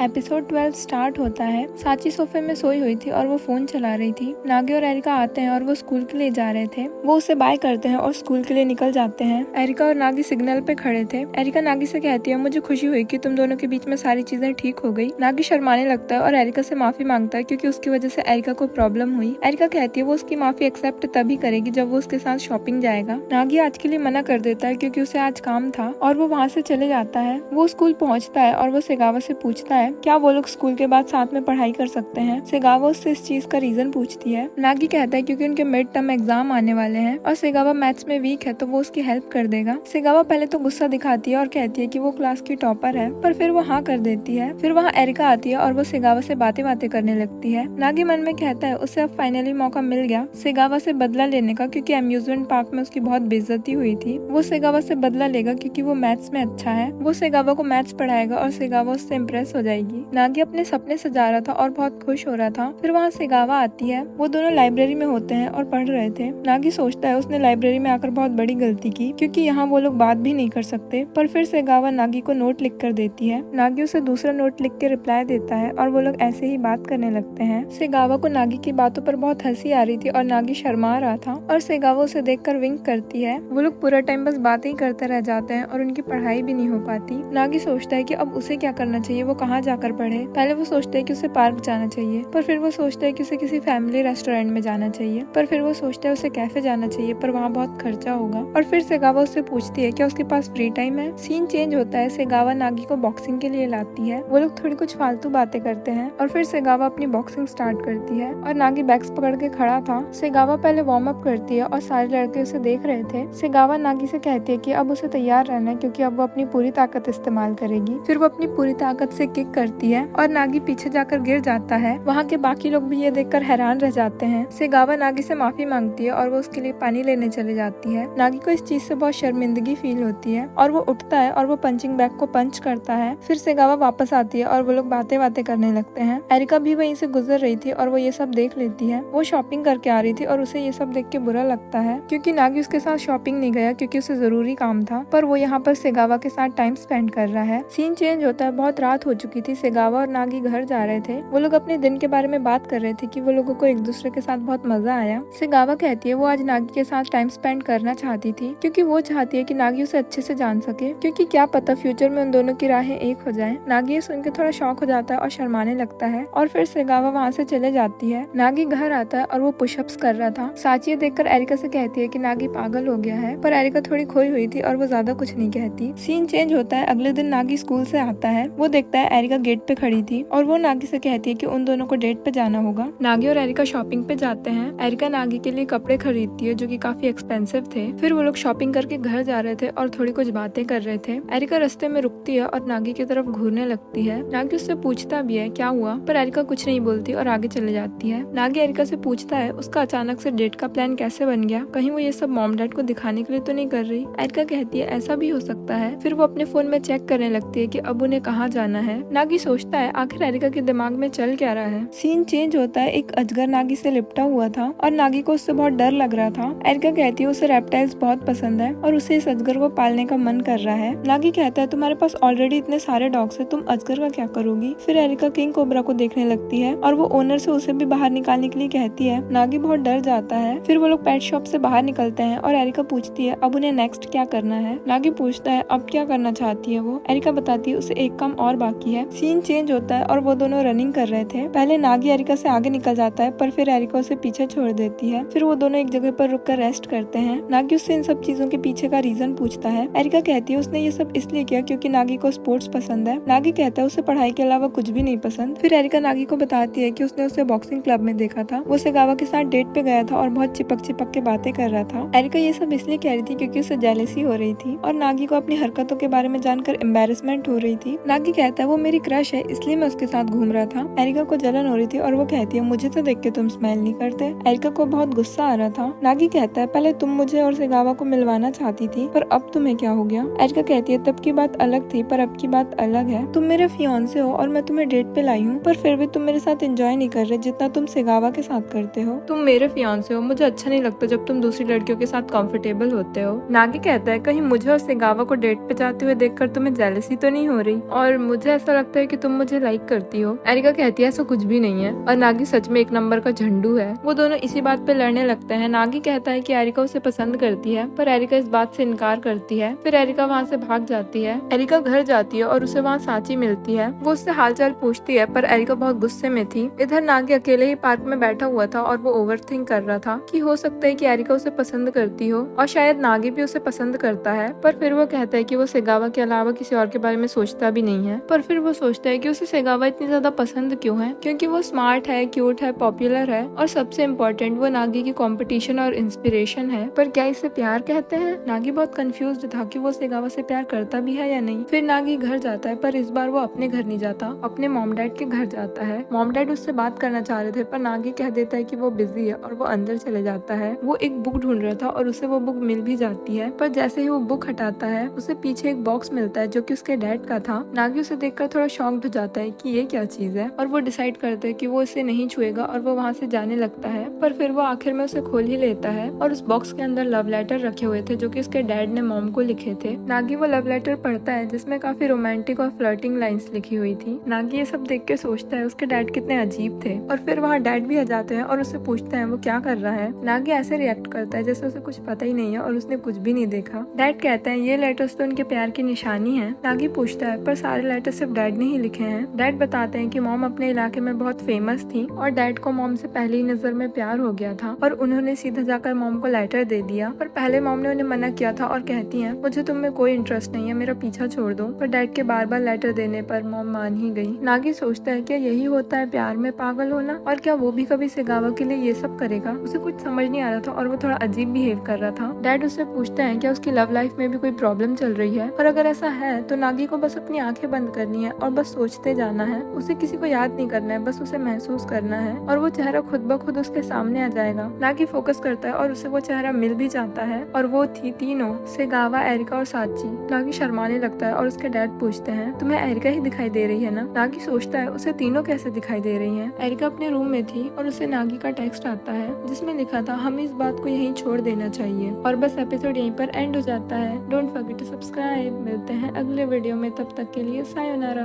Episode 12 start होता है। साची सोफे में सोई हुई थी और वो फोन चला रही थी। नागी और एरिका आते हैं और वो स्कूल के लिए जा रहे थे। वो उसे बाय करते हैं और स्कूल के लिए निकल जाते हैं। एरिका और नागी सिग्नल पे खड़े थे। एरिका नागी से कहती है, मुझे खुशी हुई कि तुम दोनों के बीच में सारी चीजें ठीक हो गई। नागी शर्माने लगता है और एरिका से माफी मांगता है क्योंकि उसकी वजह से एरिका को प्रॉब्लम हुई। एरिका कहती है वो उसकी माफी एक्सेप्ट तभी करेगी जब वो उसके साथ शॉपिंग जाएगा। नागी आज के लिए मना कर देता है क्योंकि उसे आज काम था और वो वहाँ से चले जाता है। वो स्कूल पहुँचता है और वो सेगावा से पूछता है क्या वो लोग स्कूल के बाद साथ में पढ़ाई कर सकते हैं। सेगावा उससे इस चीज का रीजन पूछती है। नागी कहता है क्योंकि उनके मिड टर्म एग्जाम आने वाले हैं और सेगावा मैथ्स में वीक है तो वो उसकी हेल्प कर देगा। सेगावा पहले तो गुस्सा दिखाती है और कहती है कि वो क्लास की टॉपर है, पर फिर वो हाँ कर देती है। फिर वहाँ एरिका आती है और वो सेगावा से बातें करने लगती है। नागी मन में कहता है उसे अब फाइनली मौका मिल गया सेगावा से बदला लेने का, क्योंकि अम्यूजमेंट पार्क में उसकी बहुत बेइज्जती हुई थी। वो सेगावा से बदला लेगा क्योंकि वो मैथ्स में अच्छा है। वो सेगावा को मैथ्स पढ़ाएगा और सेगावा उससे इम्प्रेस हो जाएगी। नागी अपने सपने सजा रहा था और बहुत खुश हो रहा था। फिर वहाँ सेगावा आती है। वो दोनों लाइब्रेरी में होते हैं और पढ़ रहे थे। नागी सोचता है उसने लाइब्रेरी में आकर बहुत बड़ी गलती की क्योंकि यहाँ वो लोग बात भी नहीं कर सकते, पर फिर सेगावा नागी को नोट लिख कर देती है। नागी उसे दूसरा नोट लिख के रिप्लाई देता है और वो लोग ऐसे ही बात करने लगते हैं। सेगावा को नागी की बातों पर बहुत हंसी आ रही थी और नागी शर्मा रहा था और सेगावा उसे देखकर विंक करती है। वो लोग पूरा टाइम बस बातें ही करते रह जाते हैं और उनकी पढ़ाई भी नहीं हो पाती। नागी सोचता है कि अब उसे क्या करना चाहिए, वो कहाँ जाकर पढ़े। पहले वो सोचता है कि उसे पार्क जाना चाहिए, पर फिर वो सोचता है कि उसे किसी फैमिली रेस्टोरेंट में जाना चाहिए, पर फिर वो सोचता है उसे कैफे जाना चाहिए, पर वहाँ बहुत खर्चा होगा। और फिर सेगावा उससे पूछती है क्या उसके पास फ्री टाइम है। सीन चेंज होता है। सेगावा नागी को बॉक्सिंग के लिए लाती है। वो लोग थोड़ी कुछ फालतू बातें करते हैं और फिर सेगावा अपनी बॉक्सिंग स्टार्ट करती है और नागी बैग्स पकड़ के खड़ा था। सेगावा पहले वार्म अप करती है और सारे लड़के उसे देख रहे थे। सेगावा नागी से कहती है कि अब उसे तैयार रहना है क्योंकि अब वो अपनी पूरी ताकत इस्तेमाल करेगी। फिर वो अपनी पूरी ताकत से किक करती है और नागी पीछे जाकर गिर जाता है। वहाँ के बाकी लोग भी ये देखकर हैरान रह जाते हैं। सेगावा नागी से माफी मांगती है और वो उसके लिए पानी लेने चले जाती है। नागी को इस चीज से बहुत शर्मिंदगी फील होती है और वो उठता है और वो पंचिंग बैग को पंच करता है। फिर सेगावा वापस आती है और वो लोग बातें करने लगते हैं। एरिका भी वहीं से गुजर रही थी और वो ये सब देख लेती है। वो शॉपिंग करके आ रही थी और उसे ये सब देख के बुरा लगता है क्योंकि नागी उसके साथ शॉपिंग नहीं गया क्योंकि उसे जरूरी काम था, पर वो यहाँ पर सेगावा के साथ टाइम स्पेंड कर रहा है। सीन चेंज होता है। बहुत रात हो चुकी थी। सेगावा और नागी घर जा रहे थे। वो लोग अपने दिन के बारे में बात कर रहे थे कि वो लोगों को एक दूसरे के साथ बहुत मजा आया। सेगावा कहती है वो आज नागी के साथ टाइम स्पेंड करना चाहती थी क्योंकि वो चाहती है कि नागी उसे अच्छे से जान सके, क्योंकि क्या पता फ्यूचर में उन दोनों की राहें एक हो जाएं। नागी सुनकर थोड़ा शॉक हो जाता है और शर्माने लगता है और फिर सेगावा वहाँ से चले जाती है। नागी घर आता है और वो पुशअप्स कर रहा था। साची देखकर एरिका से कहती है कि नागी पागल हो गया है, पर एरिका थोड़ी खोई हुई थी और वो ज्यादा कुछ नहीं कहती। सीन चेंज होता है। अगले दिन नागी स्कूल से आता है। वो देखता है एरिका गेट पे खड़ी थी और वो नागी से कहती है कि उन दोनों को डेट पे जाना होगा। नागी और एरिका शॉपिंग पे जाते हैं। एरिका नागी के लिए कपड़े खरीदती है जो कि काफी एक्सपेंसिव थे। फिर वो लोग शॉपिंग करके घर जा रहे थे और थोड़ी कुछ बातें कर रहे थे। एरिका रास्ते में रुकती है और नागी की तरफ घूरने लगती है। नागी उससे पूछता भी है क्या हुआ, पर एरिका कुछ नहीं बोलती और आगे चले जाती है। नागी एरिका से पूछता है उसका अचानक से डेट का प्लान कैसे बन गया, कहीं वो ये सब मॉम डैड को दिखाने के लिए तो नहीं कर रही। एरिका कहती है ऐसा भी हो सकता है। फिर वो अपने फोन में चेक करने लगती है कि अब उन्हें कहाँ जाना है। नागी सोचता है आखिर एरिका के दिमाग में चल क्या रहा है। सीन चेंज होता है। एक अजगर नागी से लिपटा हुआ था और नागी को उससे बहुत डर लग रहा था। एरिका कहती है उसे रेप्टाइल्स बहुत पसंद है और उसे इस अजगर को पालने का मन कर रहा है। नागी कहता है तुम्हारे पास ऑलरेडी इतने सारे डॉग्स है, तुम अजगर का क्या करोगी। फिर एरिका किंग कोबरा को देखने लगती है और वो ओनर से उसे भी बाहर निकालने के लिए कहती है। नागी बहुत डर जाता है। फिर वो लोग पेट शॉप से बाहर निकलते हैं और एरिका पूछती है अब उन्हें नेक्स्ट क्या करना है। नागी पूछता है अब क्या करना चाहती है वो। एरिका बताती है उसे एक काम और बाकी है। सीन चेंज होता है और वो दोनों रनिंग कर रहे थे। पहले नागी एरिका से आगे निकल जाता है, पर फिर एरिका उसे पीछे छोड़ देती है। फिर वो दोनों एक जगह पर रुककर रेस्ट करते हैं। नागी उससे इन सब चीजों के पीछे का रीजन पूछता है। एरिका कहती है उसने ये सब इसलिए किया क्योंकि नागी को स्पोर्ट्स पसंद है। नागी कहता है उसे पढ़ाई के अलावा कुछ भी नहीं पसंद। फिर एरिका नागी को बताती है कि उसने उसे बॉक्सिंग क्लब में देखा था। वो सेगावा के साथ डेट पे गया था और बहुत चिपक के बातें कर रहा था। एरिका ये सब इसलिए कह रही थी क्योंकि उसे जेलसी हो रही थी और नागी को अपनी हरकतों के बारे में जानकर एम्बेरसमेंट हो रही थी। नागी कहता है वो मेरी क्रश है इसलिए मैं उसके साथ घूम रहा था। एरिका को जलन हो रही थी और वो कहती है मुझे तो देख के तुम स्माइल नहीं करते। एरिका को बहुत गुस्सा आ रहा था। नागी कहता है पहले तुम मुझे और सेगावा को मिलवाना चाहती थी, पर अब तुम्हें क्या हो गया। एरिका कहती है तब की बात अलग थी पर अब की बात अलग है। तुम मेरे फियांसे हो और मैं तुम्हें डेट पे लाई हूँ, पर फिर भी तुम मेरे साथ एंजॉय नहीं कर रहे जितना तुम सेगावा के साथ करते हो। तुम मेरे फियांसे हो, मुझे अच्छा नहीं लगता जब तुम दूसरी लड़कियों के साथ कंफर्टेबल होते हो। नागी कहता है कहीं मुझे और सेगावा को डेट पे जाते हुए देखकर तुम्हें जेलसी तो नहीं हो रही, और मुझे ऐसा लगता लगता है कि तुम मुझे लाइक करती हो। एरिका कहती है ऐसा कुछ भी नहीं है और नागी सच में एक नंबर का झंडू है। वो दोनों इसी बात पे लड़ने लगते हैं। नागी कहता है कि एरिका उसे पसंद करती है पर एरिका इस बात से इनकार करती है। फिर एरिका वहाँ से भाग जाती है। एरिका घर जाती है और उसे वहाँ साची मिलती है। वो उससे हालचाल पूछती है पर एरिका बहुत गुस्से में थी। इधर नागी अकेले ही पार्क में बैठा हुआ था और वो ओवरथिंक कर रहा था कि हो सकता है कि एरिका उसे पसंद करती हो और शायद नागी भी उसे पसंद करता है। पर फिर वो कहता है कि वो सेगावा के अलावा किसी और के बारे में सोचता भी नहीं है। पर फिर वो सोचता है कि उसे सेगावा इतनी ज्यादा पसंद क्यों है, क्योंकि वो स्मार्ट है, क्यूट है, पॉपुलर है और सबसे इम्पोर्टेंट वो नागी की कंपटीशन और इंस्पिरेशन है। पर क्या इसे प्यार कहते हैं? नागी बहुत कंफ्यूज्ड था कि वो सेगावा से प्यार करता भी है या नहीं। फिर नागी घर जाता है पर इस बार वो अपने घर नहीं जाता, अपने मॉम डैड के घर जाता है। मॉम डैड उससे बात करना चाह रहे थे पर नागी कह देता है कि वो बिजी है और वो अंदर चले जाता है। वो एक बुक ढूंढ रहा था और उसे वो बुक मिल भी जाती है। पर जैसे ही वो बुक हटाता है उसे पीछे एक बॉक्स मिलता है जो कि उसके डैड का था। नागी उसे देखकर थोड़ा शॉक्ड हो जाता है कि ये क्या चीज है और वो डिसाइड करता है कि वो इसे नहीं छुएगा और वो वहाँ से जाने लगता है। पर फिर वो आखिर में उसे खोल ही लेता है और उस बॉक्स के अंदर लव लेटर रखे हुए थे जो कि उसके डैड ने मॉम को लिखे थे। नागी वो लव लेटर पढ़ता है जिसमें काफी रोमांटिक और फ्लर्टिंग लाइंस लिखी हुई थी। नागी ये सब देख के सोचता है उसके डैड कितने अजीब थे। और फिर वहाँ डैड भी आ जाते हैं और उससे पूछते हैं वो क्या कर रहा है। नागी ऐसे रिएक्ट करता है जैसे उसे कुछ पता ही नहीं है और उसने कुछ भी नहीं देखा। डैड कहते हैं ये लेटर्स तो उनके प्यार की निशानी है। नागी पूछता है पर सारे लेटर सिर्फ डैड ने ही लिखे हैं। डैड बताते हैं कि मॉम अपने इलाके में बहुत फेमस थी और डैड को मॉम से पहली नजर में प्यार हो गया था और उन्होंने सीधा जाकर मॉम को लेटर दे दिया। पर पहले मॉम ने उन्हें मना किया था और कहती हैं मुझे तुम में कोई इंटरेस्ट नहीं है, मेरा पीछा छोड़ दो। पर डैड के बार बार लेटर देने पर मॉम मान ही गई। नागी सोचता है क्या यही होता है प्यार में पागल होना, और क्या वो भी कभी सेगावा के लिए ये सब करेगा। उसे कुछ समझ नहीं आ रहा था और वो थोड़ा अजीब बिहेव कर रहा था। डैड उससे पूछते हैं क्या उसकी लव लाइफ में भी कोई प्रॉब्लम चल रही है, और अगर ऐसा है तो नागी को बस अपनी आंखें बंद करनी है और बस सोचते जाना है। उसे किसी को याद नहीं करना है, बस उसे महसूस करना है और वो चेहरा खुद ब खुद उसके सामने आ जाएगा। नागी फोकस करता है और उसे वो चेहरा मिल भी जाता है और वो थी तीनों, सेगावा, एरिका और साची। नागी शर्माने लगता है और उसके डैड पूछते हैं तुम्हें एरिका ही दिखाई दे रही है ना। नागी सोचता है उसे तीनों कैसे दिखाई दे रही हैं। एरिका अपने रूम में थी और उसे नागी का टेक्स्ट आता है जिसमें लिखा था हमें इस बात को यहीं छोड़ देना चाहिए। और बस एपिसोड यहीं पर एंड हो जाता है। Don't forget to subscribe. मिलते हैं अगले वीडियो में, तब तक के लिए सायोनारा।